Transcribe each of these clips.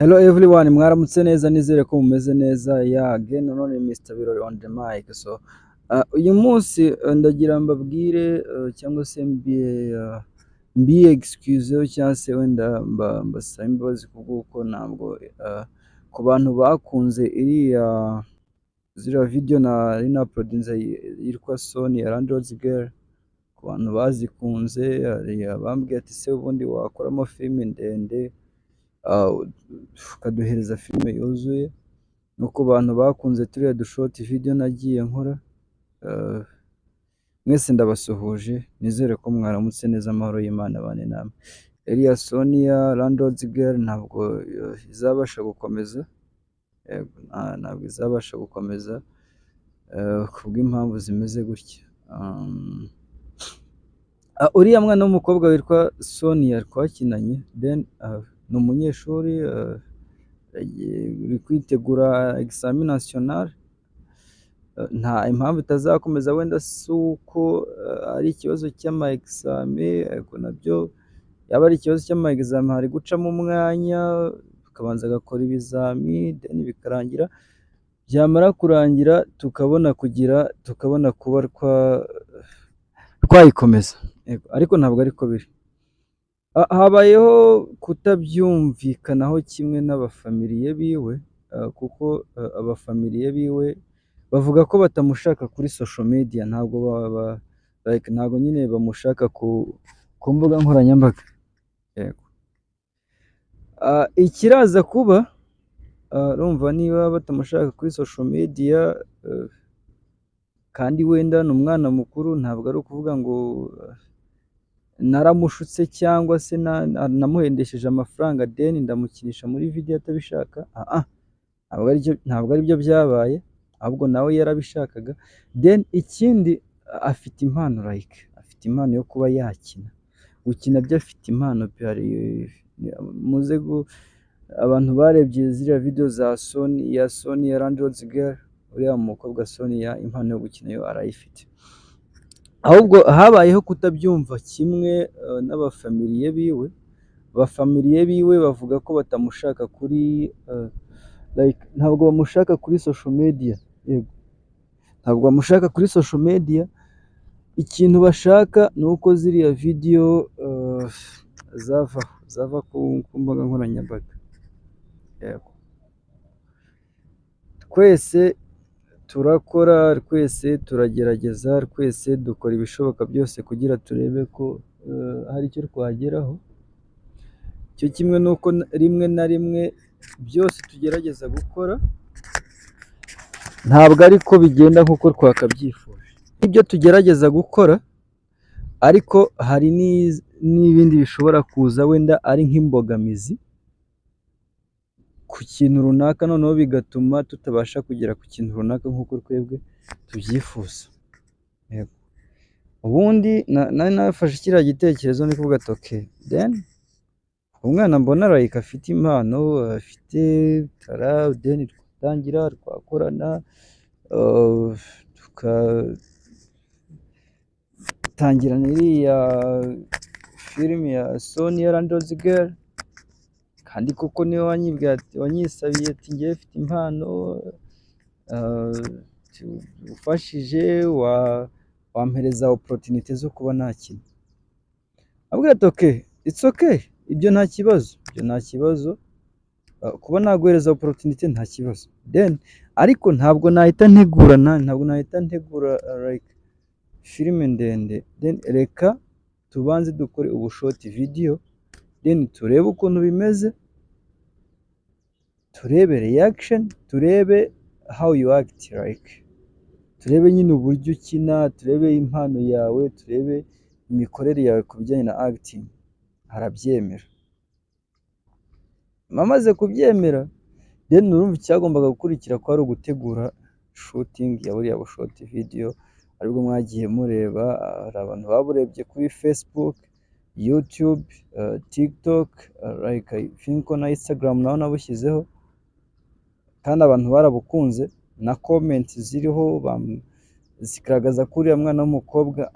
Hello everyone, mwaramutse neza nizere ko mumeze neza. Yeah, again none Mr. Birori on the mic. So, uyu munsi ndagira mbabwire cyangwa se mbiye excuse cyangwa se wenda mbasaba imbabazi kubw'uko ntabwo ku bantu bakunze ziriya video nari uploadinze yitwa Sony ya Landlord's Girl, ku bantu bazikunze hari abambwiye ati se ubundi wakoramo filime ndende ukaduhereza filime yuzuye, no ku bantu bakunze turiya dushoti video nagiye nkora, mwese ndabasuhuje, nizere ko mwaramutse neza, amahoro y'Imana abane namwe. Iriya Sony ya Landlord's Girl ntabwo izabasha gukomeza, ntabwo izabasha gukomeza kubw'impamvu zimeze gutya. Uriya mwana w'umukobwa witwa Sonia twakinanye, then ni umunyeshuri uri kwitegura examen national. Nta impamvu itazakomeza, wenda si uko ari ikibazo cy'ama examen, ariko nabyo yaba ari ikibazo cy'ama examen hari gucamo umwanya tukabanza agakora ibizami then bikarangira, byamara kurangira tukabona kuba twayikomeza, ariko ntabwo ariko biri. Habayeho kutabyumvikanaho kimwe n'abafamiliye biwe, kuko abafamiliye biwe bavuga ko batamushaka kuri social media, ntabwo nyine bamushaka ku mbuga nkoranyambaga. Ikiraza kuba urumva niba batamushaka kuri social media kandi wenda ni umwana mukuru, ntabwo ari ukuvuga ngo naramushutse cyangwa se namuhendesheje amafaranga then ndamukinisha muri video atabishaka. Ntabwo ari byo byabaye, ahubwo nawe yarabishakaga. Then ikindi, afite impano, afite impano yo kuba yakina, gukina byo afite impano. Abantu barebye ziriya video za Sony ya Landlord's Girl, uriya mukobwa Sonia impano yo gukina yo arayifite, ahubwo habayeho kutabyumva kimwe n'abafamiliye biwe. Abafamiliye biwe bavuga ko batamushaka kuri ntabwo bamushaka kuri social media. Ntabwo bamushaka kuri social media, ikintu bashaka ni uko ziriya video zava ku mbuga nkoranyambaga. Twese turakora, twese turagerageza, twese dukora ibishoboka byose kugira turebe ko hari icyo twageraho. Cyo kimwe nuko rimwe na rimwe byose tugerageza gukora ntabwo ariko bigenda nk'uko twakabyifuje. Ibyo tugerageza gukora, ariko hari n'ibindi bishobora kuza wenda ari nk'imbogamizi ku kintu runaka, noneho bigatuma tutabasha kugera ku kintu runaka nk'uko twebwe tubyifuza. Ubundi nari nafashe kiriya gitekerezo ni kuvuga ati okay, then umwana mbona afite impano, afite tara, then twatangira twakorana, tukatangirana iriya filime ya Sony ya Landlord's Girl, kandi kuko niwe wanyisabiye ati ngewe mfite impano, ufashije wampereza opportunity zo kuba nakina. Abwira ati okay, it's okay, ibyo nta kibazo, kuba naguhereza opportunity nta kibazo. Then ariko ntabwo nahita ntegura like filime ndende, then reka tubanze dukore ubushoti video, then turebe ukuntu bimeze, turebe reaction, turebe how you act, turebe nyine uburyo ukina, turebe impano yawe, turebe imikorere yawe ku bijyanye na acting. Arabyemera. Amaze kubyemera, then urumva icyagombaga gukurikira ko ari ugutegura shooting ya buriya bushoti video, aribwo mwagiye mureba. Hari abantu baburebye kuri Facebook, YouTube, TikTok, I think na Instagram naho nabushyizeho, kandi abantu barabukunze, na comment ziriho zigaragaza ko uriya mwana w'umukobwa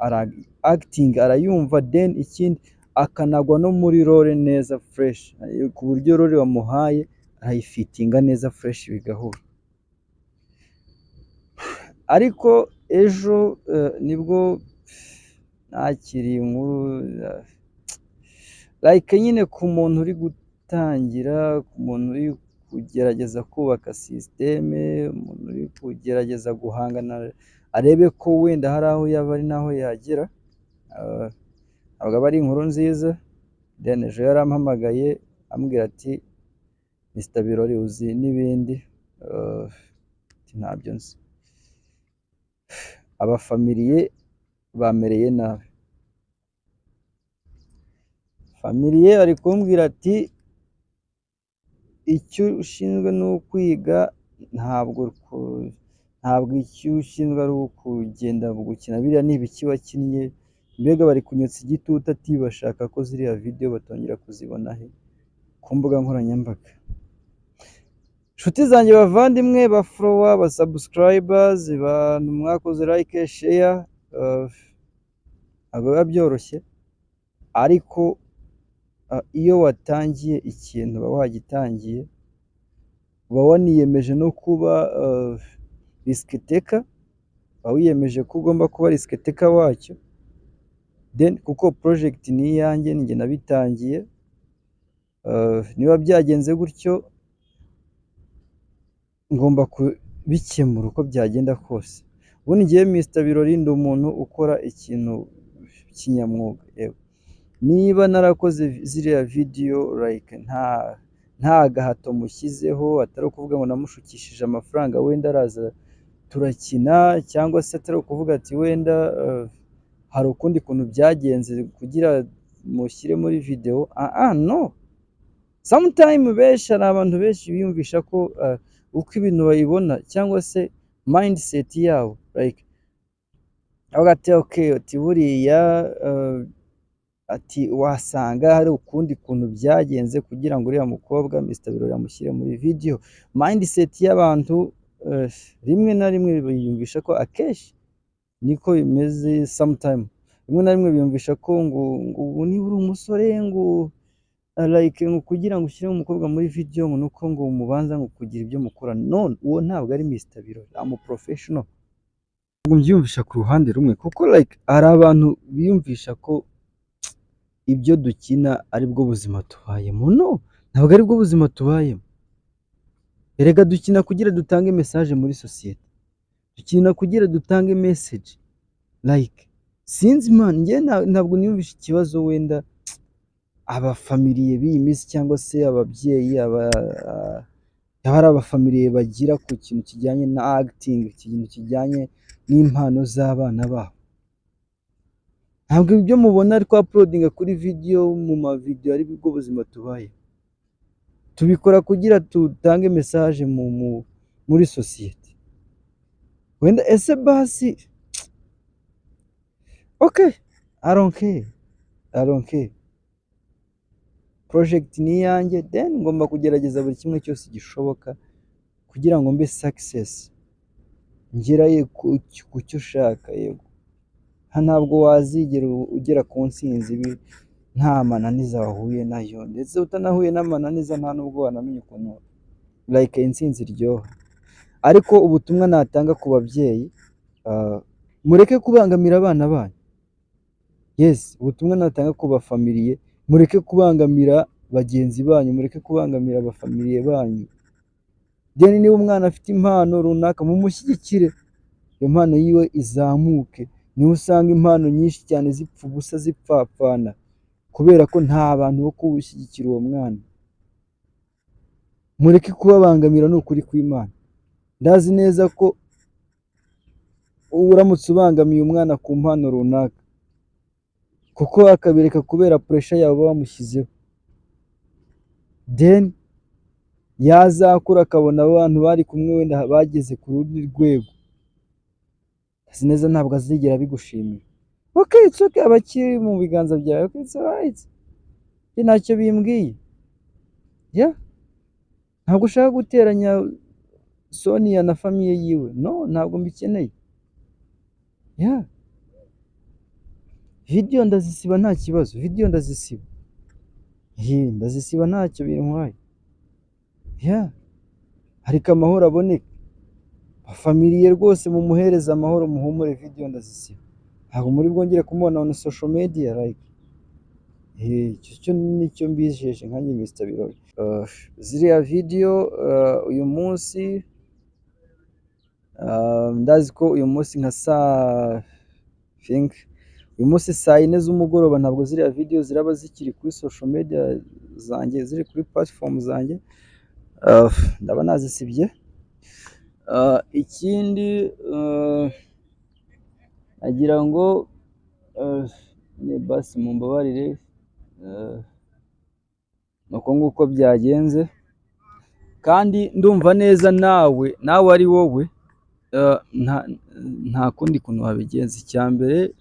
acting arayumva, then ikindi akanagwa no muri role neza fresh, ku buryo role wamuhaye arayifitinga neza fresh bigahura. Ariko ejo nibwo nakiriye inkuru like nyine ku muntu uri gutangira, ku muntu uri kugerageza kubaka sisiteme, umuntu uri kugerageza guhangana arebe ko wenda hari aho yaba ari n'aho yagera, ntabwo aba ari inkuru nziza. Then ejo yarampamagaye ambwira ati Mr Birori uzi n'ibindi, ntabyo nzi, abafamiliye bamereye nabi. Familiye ari kumbwira ati icyo ushinzwe ni ukwiga, ntabwo icyo ushinzwe ari ukugenda gukina biriya ni ibiki wakinnye, mbega bari kunyotsa igitutu ati bashaka ko ziriya video batongera kuzibona he ku mbuga nkoranyambaga. Inshuti zanjye bavandimwe, ba follower, ba subscribers, bantu mwakoze like share, ntabwo biba byoroshye, ariko iyo watangiye ikintu uba wagitangiye, uba waniyemeje no kuba risk taker, uba wiyemeje ko ugomba kuba risk taker wacyo. Then kuko project ni iyanjye, njye nabitangiye, niba byagenze gutyo ngomba kubikemura uko byagenda kose. Ubundi ngiye Mr Birori ndi umuntu ukora ikintu kinyamwuga. Niba narakoze ziriya video like nta gahato mushyizeho, atari ukuvuga ngo namushukishije amafaranga wenda araza turakina, cyangwa se atari ukuvuga ati wenda hari ukundi kuntu byagenze kugira mushyire muri video, no. Sometime benshi hari abantu benshi biyumvisha ko uko ibintu bayibona cyangwa se mindset yabo like avuga ati okay, ati buriya ati wasanga hari ukundi kuntu byagenze kugira ngo uriya mukobwa Mr Birori amushyire muri video. Mindset y'abantu rimwe na rimwe biyumvisha ko akenshi niko bimeze. Sometime rimwe na rimwe biyumvisha ko ngo niba uri umusore ngo like ngo kugira ngo ushyire umukobwa muri video ngo nuko ngo umubanza ngo kugira ibyo mukora. No, uwo ntabwo ari Mr Birori, am professional. Ngo mbyumvisha ku ruhande rumwe, kuko like hari abantu biyumvisha ko ibyo dukina ari bwo buzima tubayemo. No, ntabwo ari bwo buzima tubayemo. Erega dukina kugira dutange message muri society, dukina kugira dutange message like sinzi man, njye ntabwo niyumvisha ikibazo wenda abafamiliye b'iyi minsi cyangwa se ababyeyi hari abafamiliye bagira ku kintu kijyanye na acting, ikintu kijyanye n'impano z'abana babo. Ntabwo ibyo mubona ari uploading kuri video mu ma video ari bwo buzima tubaye. Tubikora kugira tutange message muri society. Wenda ese basi okay, I don't care. Project ni yanjye, then ngomba kugerageza buri kimwe cyose gishoboka kugira ngo mbe success, ngeraye ku cyo ushaka. Yego, ntabwo wazigera ugera ku ntsinzi nta mananiza wahuye nayo, ndetse utanahuye n'amananiza nta nubwo wanamenya ukuntu like intsinzi iryoha. Ariko ubutumwa natanga ku babyeyi, mureke kubangamira abana banyu. Yes, ubutumwa natanga ku bafamiliye, mureke kubangamira bagenzi banyu, mureke kubangamira abafamiliye banyu. Then niba umwana afite impano runaka mumushyigikire, iyo mpano yiwe izamuke. Niho usanga impano nyinshi cyane zipfa ubusa, zipfapfana kubera ko nta bantu bo kuwushyigikira uwo mwana. Mureke kubabangamira, ni ukuri kw'Imana. Ndazi neza ko uramutse ubangamiye umwana ku mpano runaka, kuko akabireka kubera pressure yawe bamushyizeho, then yazakura akabona abantu bari kumwe wenda bageze ku rundi rwego, azi neza ntabwo azigera bigushimira. Okay, it's okay, abakiri mu biganza byawe, okay, it's alright, ntacyo bimbwiye. Yeah, ntabwo ushaka guteranya Sonia na famiye yiwe, no, ntabwo mbikeneye. Yeah, video ndazisiba nta kibazo, video ndazisiba, ndazisiba ntacyo bintwaye. yeah. Ariko amahoro aboneke, famiriye rwose mumuhereze amahoro, muhumure, video ndazisiba, ntabwo muri bwongere kumubona on social media like icyo cyo nicyo mbijeje nkanjye Mr Birori. Ziriya video uyu munsi ndazi ko uyu munsi nka uyu munsi saa 4 z'umugoroba ntabwo ziriya video ziraba zikiri kuri social media zanjye, ziri kuri platform zanjye, ndaba nazisibye. Ikindi agira ngo ni basi mumbabarire, nuko nguko byagenze, kandi ndumva neza nawe ari wowe nta kundi kuntu wabigenza. Icyambere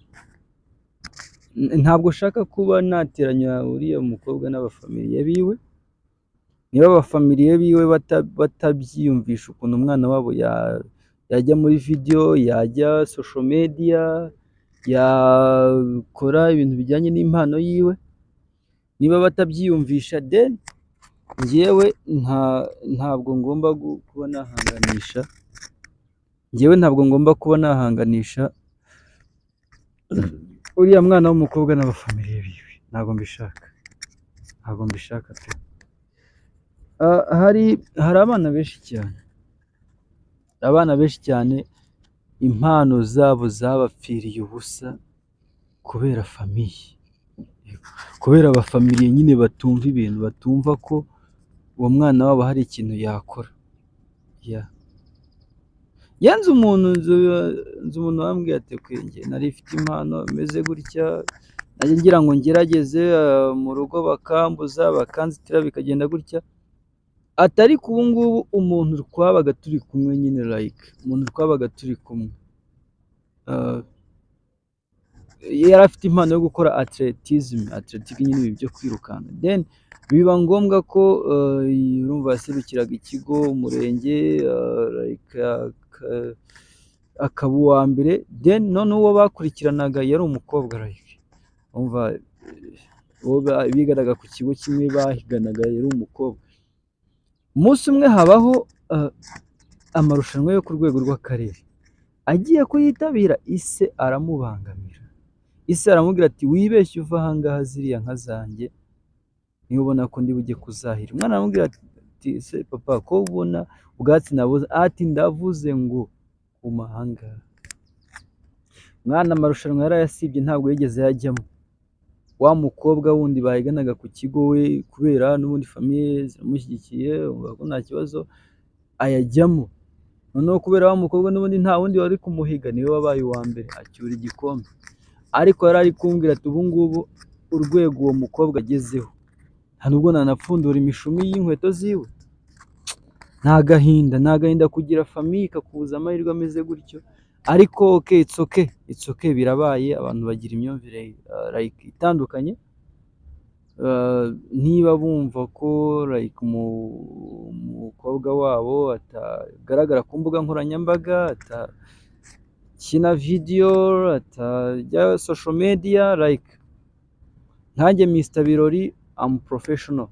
ntabwo ushaka kuba nateranya uriya mukobwa n'abafamiliye biwe, niba abafamiliye biwe batabyiyumvisha ukuntu umwana wabo yajya muri video, yajya social media, yakora ibintu bijyanye n'impano yiwe, niba batabyiyumvisha then njyewe ntabwo ngomba kuba nahanganisha, uriya mwana w'umukobwa n'abafamiliye biwe, ntabwo mbishaka pe. Hari abana benshi cyane impano zabo zabapfiriye ubusa kubera famiye, kubera abafamiliye nyine batumva ibintu, batumva ko uwo mwana wabo hari ikintu yakora. Nzi umuntu wambwiye ati njye nari mfite impano imeze gutya, najye ngira ngo ngerageze mu rugo bakambuza, bakanzitira, bikagenda gutya. Atari ubu ngubu umuntu twabaga turi kumwe nyine yari afite impano yo gukora atletic nyine ibi byo kwirukanka, then biba ngombwa ko urumva yaserukiraga ikigo, umurenge, akaba uwa mbere, then noneho uwo bakurikiranaga yari umukobwa, urumva biganaga ku kigo kimwe, bahiganaga, yari umukobwa. Umunsi umwe habaho amarushanwa yo ku rwego rw'akarere, agiye kuyitabira ise aramubangamira, ise aramubwira ati wibeshye uva ahangaha, ziriya nka zanjye niba ubona ko ndi bujye kuzahira. Umwana aramubwira ati se papa ko ubona ubwatsi nabuze, ati ndavuze ngo kuma ahangaha. Umwana amarushanwa yarayasibye, ntabwo yigeze yajyamo. Wa mukobwa wundi bahiganaga ku kigo we, kubera n'ubundi famiye ziramushyigikiye, ko nta kibazo ayajyamo. Noneho kubera wa mukobwa n'ubundi nta wundi wari kumuhiga, niwe wabaye uwa mbere acyura igikombe. Ariko yari ari kumbwira ati ubu ngubu urwego uwo mukobwa agezeho, nta nubwo nanapfundura imishumi y'inkweto ziwe. Ni agahinda kugira famiye ikakubuza amahirwe ameze gutyo. Ariko it's okay, birabaye, abantu bagira imyumvire itandukanye. Niba bumva ko umukobwa wabo atagaragara ku mbuga nkoranyambaga, atakina video, atajya social media, nkanjye Mr Birori I'm professional.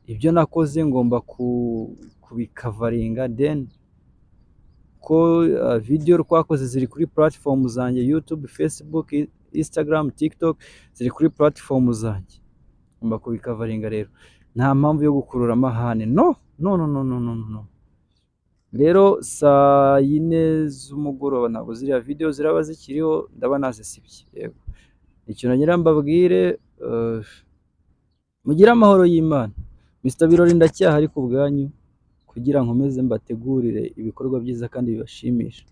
Ibyo nakoze ngomba kubikavaringa, then ko video twakoze ziri kuri platform zanjye, YouTube, Facebook, Instagram, TikTok, ziri kuri platform zanjye, ngomba kubikavaringa. Rero nta mpamvu yo gukurura amahane, no. Rero saa 4 z'umugoroba ntabwo ziriya video ziraba zikiriho, ndaba nazisibye. Yego, icyo nagira mbabwire, mugire amahoro y'Imana. Mr Birori ndacyahari ku bwanyu, kugira nkomeze mbategurire ibikorwa byiza kandi bibashimisha.